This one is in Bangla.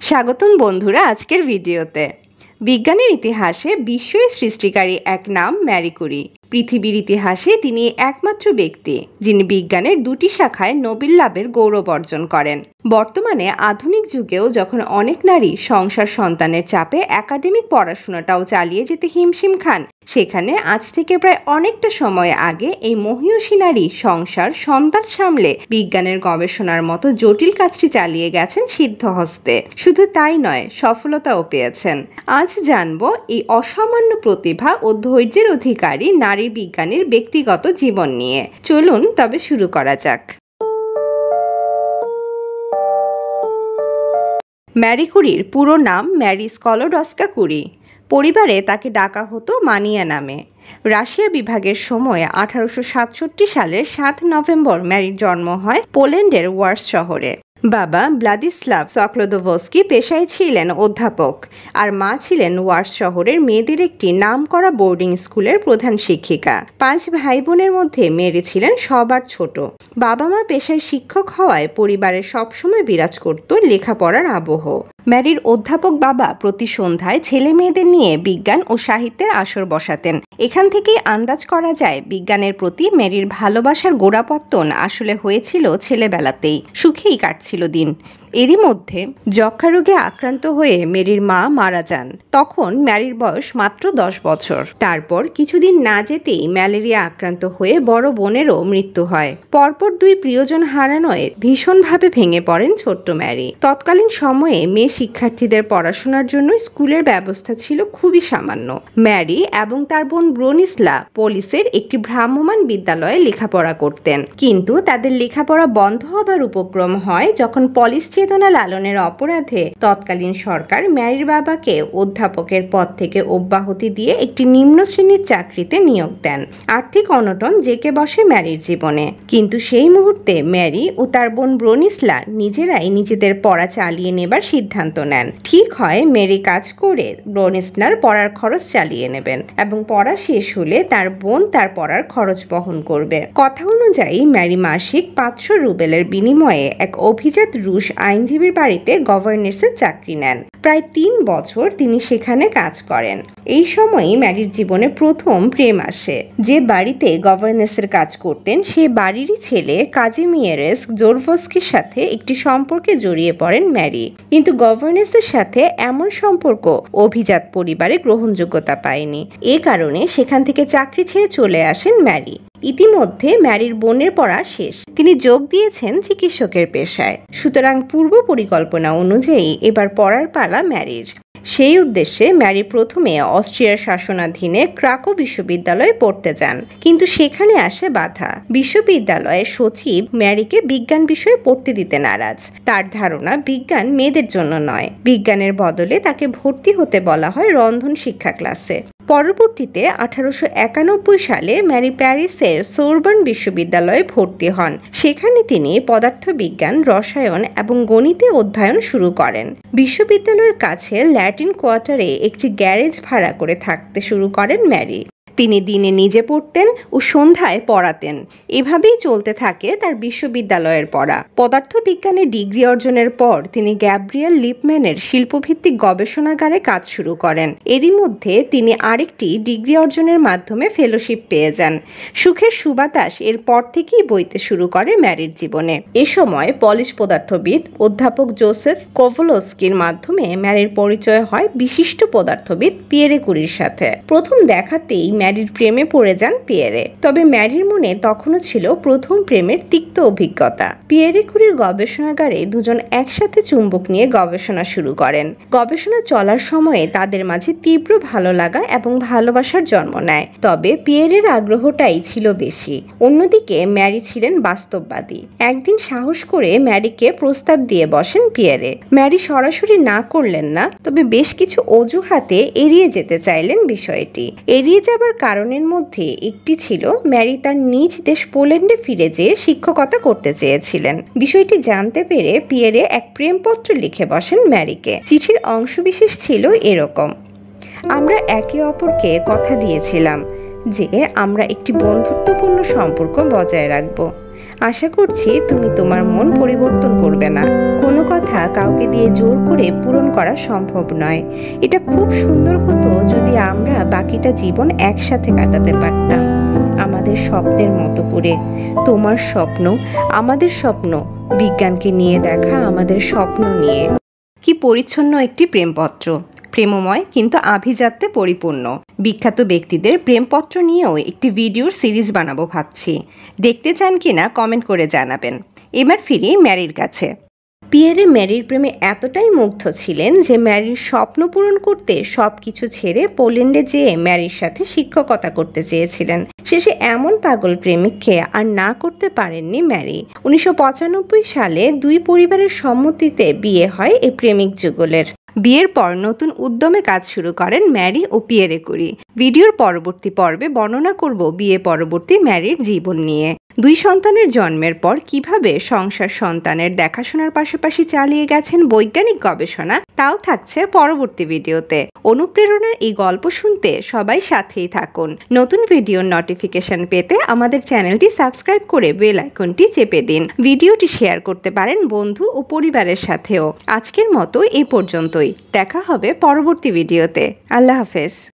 স্বাগতম বন্ধুরা আজকের ভিডিওতে। বিজ্ঞানের ইতিহাসে বিস্ময় সৃষ্টিকারী এক নাম ম্যারি কুরি। পৃথিবীর ইতিহাসে তিনি একমাত্র ব্যক্তি যিনি বিজ্ঞানের দুটি শাখায় নোবেল লাভের গৌরব অর্জন করেন। বর্তমানে আধুনিক যুগেও যখন অনেক নারী সংসার সন্তানের চাপে একাডেমিক পড়াশোনাটাও চালিয়ে যেতে হিমশিম খান, সেখানে আজ থেকে প্রায় অনেকটা সময় আগে এই মহীয়সী নারী সংসার সন্তান সামলে বিজ্ঞানের গবেষণার মতো জটিল কাজটি চালিয়ে গেছেন সিদ্ধহস্তে। শুধু তাই নয়, সফলতাও পেয়েছেন। আজ জানবো এই অসামান্য প্রতিভা ও ধৈর্যের অধিকারী নারী বিজ্ঞানীর ব্যক্তিগত জীবন নিয়ে। চলুন তবে শুরু করা যাক। ম্যারি কুরির পুরো নাম ম্যারি স্কলোডস্কা কুরি। পরিবারে তাকে ডাকা হতো মানিয়া নামে। রাশিয়া বিভাগের সময় 1867 সালের 7 নভেম্বর ম্যারির জন্ম হয় পোল্যান্ডের ওয়ার্স শহরে। বাবা ব্লাদিস্লাভ সক্লোদোভস্কি পেশায় ছিলেন অধ্যাপক, আর মা ছিলেন ওয়ার্স শহরের মেয়েদের একটি নামকরা বোর্ডিং স্কুলের প্রধান শিক্ষিকা। 5 ভাই বোনের মধ্যে মেরি ছিলেন সবার ছোট। বাবা মা পেশায় শিক্ষক হওয়ায় পরিবারে সবসময় বিরাজ করত লেখাপড়ার আবহ। ম্যারির অধ্যাপক বাবা প্রতি সন্ধ্যায় ছেলে মেয়েদের নিয়ে বিজ্ঞান ও সাহিত্যের আসর বসাতেন। এখান থেকেই আন্দাজ করা যায় বিজ্ঞানের প্রতি ম্যারির ভালোবাসার গোড়াপত্তন আসলে হয়েছিল ছেলেবেলাতেই। সুখেই কাটছিল দিন। এরই মধ্যে যক্ষা রোগে আক্রান্ত হয়ে মেরির মা মারা যান। তখন ম্যারির বয়স মাত্র 10 বছর। তারপর কিছুদিন না যেতেই ম্যালেরিয়া আক্রান্ত হয়ে বড় বোনেরও মৃত্যু হয়। পরপর 2 প্রিয়জন হারানোয় ভীষণভাবে ভেঙে পড়েন ছোট্ট ম্যারি। তৎকালীন সময়ে মেয়ে শিক্ষার্থীদের পড়াশোনার জন্য স্কুলের ব্যবস্থা ছিল খুবই সামান্য। ম্যারি এবং তার বোন ব্রোনিস্লা পোলিসের একটি ভ্রাম্যমাণ বিদ্যালয়ে লেখাপড়া করতেন। কিন্তু তাদের লেখাপড়া বন্ধ হবার উপক্রম হয় যখন পলিস চেতনা লালনের অপরাধে তৎকালীন সরকার ম্যারির বাবাকে অধ্যাপকের পদ থেকে অব্যাহতি দিয়ে একটি নিম্ন শ্রেণীর চাকরিতে নিয়োগ দেন। আর্থিক অনটন জেঁকে বসে ম্যারির জীবনে। কিন্তু সেই মুহূর্তে ম্যারি ও তার বোন ব্রোনিস্লা নিজেরাই নিজেদের পড়া চালিয়ে নেবার সিদ্ধান্ত নেন। ঠিক হয় ম্যারি কাজ করে ব্রোনিস্লার পড়ার খরচ চালিয়ে নেবেন এবং পড়া শেষ হলে তার বোন তার পড়ার খরচ বহন করবে। কথা অনুযায়ী ম্যারি মাসিক 500 রুবেলের বিনিময়ে এক অভিজাত রুশ আইনজীবীর বাড়িতে গভর্নেন্সের চাকরি নেন। প্রায় 3 বছর তিনি সেখানে কাজ করেন। এই সময়ই ম্যারির জীবনে প্রথম প্রেম আসে। যে বাড়িতে গভর্নেন্সের কাজ করতেন সে বাড়িরই ছেলে কাজিমিয়েরেস জোরভস্কির সাথে একটি সম্পর্কে জড়িয়ে পড়েন ম্যারি। কিন্তু গভর্নেন্সের সাথে এমন সম্পর্ক অভিজাত পরিবারে গ্রহণযোগ্যতা পায়নি। এ কারণে সেখান থেকে চাকরি ছেড়ে চলে আসেন ম্যারি। ইতিমধ্যে ম্যারির বোনের পড়া শেষ। তিনি যোগ দিয়েছেন চিকিৎসকের পেশায়। সুতরাং পূর্ব পরিকল্পনা অনুযায়ী এবার পড়ার পালা ম্যারির। সেই উদ্দেশ্যে ম্যারি প্রথমে অস্ট্রিয়ার শাসনাধীনে ক্রাকো বিশ্ববিদ্যালয়ে পড়তে যান। কিন্তু সেখানে আসে বাধা। বিশ্ববিদ্যালয়ের সচিব ম্যারিকে বিজ্ঞান বিষয়ে পড়তে দিতে নারাজ। তার ধারণা বিজ্ঞান মেয়েদের জন্য নয়। বিজ্ঞানের বদলে তাকে ভর্তি হতে বলা হয় রন্ধন শিক্ষা ক্লাসে। পরবর্তীতে 1891 সালে ম্যারি প্যারিসের সোরবন বিশ্ববিদ্যালয়ে ভর্তি হন। সেখানে তিনি পদার্থবিজ্ঞান, রসায়ন এবং গণিতে অধ্যয়ন শুরু করেন। বিশ্ববিদ্যালয়ের কাছে ল্যাটিন কোয়ার্টারে একটি গ্যারেজ ভাড়া করে থাকতে শুরু করেন ম্যারি। তিনি দিনে নিজে পড়তেন ও সন্ধ্যায় পড়াতেন। এভাবেই চলতে থাকে তার বিশ্ববিদ্যালয়ের পড়া। পদার্থবিজ্ঞানে ডিগ্রি অর্জনের পর তিনি গ্যাব্রিয়েল লিপম্যানের শিল্পভিত্তিক গবেষণাগারে কাজ শুরু করেন। এরই মধ্যে তিনি আরেকটি ডিগ্রি অর্জনের মাধ্যমে ফেলোশিপ পেয়ে যান। সুখের সুবাতাস এরপর থেকেই বইতে শুরু করে ম্যারির জীবনে। এ সময় পলিশ পদার্থবিদ অধ্যাপক জোসেফ কোভলোস্কির মাধ্যমে ম্যারির পরিচয় হয় বিশিষ্ট পদার্থবিদ পিয়েরে কুরির সাথে। প্রথম দেখাতেই ম্যারির প্রেমে পড়ে যান পিয়েরে। তবে ম্যারির মনে তখনও ছিল প্রথম প্রেমের তিক্ত অভিজ্ঞতা। পিয়েরে কুরির গবেষণাগারে দুজন একসাথে চুম্বক নিয়ে গবেষণা শুরু করেন। গবেষণা চলার সময়ে তাদের মাঝে তীব্র ভালো লাগা এবং ভালোবাসার জন্ম নেয়। তবে পিয়েরের আগ্রহটাই ছিল বেশি। অন্যদিকে ম্যারি ছিলেন বাস্তববাদী। একদিন সাহস করে ম্যারিকে প্রস্তাব দিয়ে বসেন পিয়েরে। ম্যারি সরাসরি না করলেন না, তবে বেশ কিছু অজুহাতে এড়িয়ে যেতে চাইলেন বিষয়টি। এড়িয়ে যাবার কারণের মধ্যে একটি ছিল ম্যারি তার নিজ দেশ পোল্যান্ডে ফিরে যেয়ে শিক্ষকতা করতে চেয়েছিলেন। বিষয়টি জানতে পেরে পিয়েরে এক প্রেমপত্র লিখে বসেন ম্যারিকে। চিঠির অংশবিশেষ ছিল এরকম: আমরা একে অপরকে কথা দিয়েছিলাম যে আমরা একটি বন্ধুত্বপূর্ণ সম্পর্ক বজায় রাখব। আশা করছি তুমি তোমার মন পরিবর্তন করবে না। কোনো কথা কাউকে দিয়ে জোর করে পূরণ করা সম্ভব নয়। এটা খুব সুন্দর হতো যদি আমরা বাকিটা জীবন একসাথে কাটাতে পারতাম, আমাদের স্বপ্নের মতো করে। তোমার স্বপ্ন আমাদের স্বপ্ন, বিজ্ঞানকে নিয়ে দেখা আমাদের স্বপ্ন নিয়ে। কি পরিচ্ছন্ন একটি প্রেমপত্র, প্রেমময় কিন্তু আভিজাত্যে পরিপূর্ণ। বিখ্যাত ব্যক্তিদের প্রেমপত্র নিয়েও একটি ভিডিওর সিরিজ বানাবো ভাবছি। দেখতে চান কিনা কমেন্ট করে জানাবেন। এবার ফিরি ম্যারির কাছে। পিয়েরে ম্যারির প্রেমে এতটাই মুগ্ধ ছিলেন যে ম্যারির স্বপ্ন পূরণ করতে সব কিছু ছেড়ে পোল্যান্ডে যেয়ে ম্যারির সাথে শিক্ষকতা করতে চেয়েছিলেন। শেষে এমন পাগল প্রেমিককে আর না করতে পারেননি ম্যারি। 1995 সালে দুই পরিবারের সম্মতিতে বিয়ে হয় এই প্রেমিক যুগলের। বিয়ের পর নতুন উদ্যমে কাজ শুরু করেন ম্যারি ও পিয়েরে কুরি। ভিডিওর পরবর্তী পর্বে বর্ণনা করব বিয়ে পরবর্তী ম্যারির জীবন নিয়ে। দুই সন্তানের জন্মের পর কিভাবে সংসার সন্তানের দেখাশোনার পাশাপাশি চালিয়ে গেছেন বৈজ্ঞানিক গবেষণা, তাও থাকছে পরবর্তী ভিডিওতে। অনুপ্রেরণার এই গল্প শুনতে সবাই সাথেই থাকুন। নতুন ভিডিওর নোটিফিকেশন পেতে আমাদের চ্যানেলটি সাবস্ক্রাইব করে বেল আইকনটি চেপে দিন। ভিডিওটি শেয়ার করতে পারেন বন্ধু ও পরিবারের সাথেও। আজকের মতো এই পর্যন্তই। দেখা হবে পরবর্তী ভিডিওতে। আল্লাহ হাফেজ।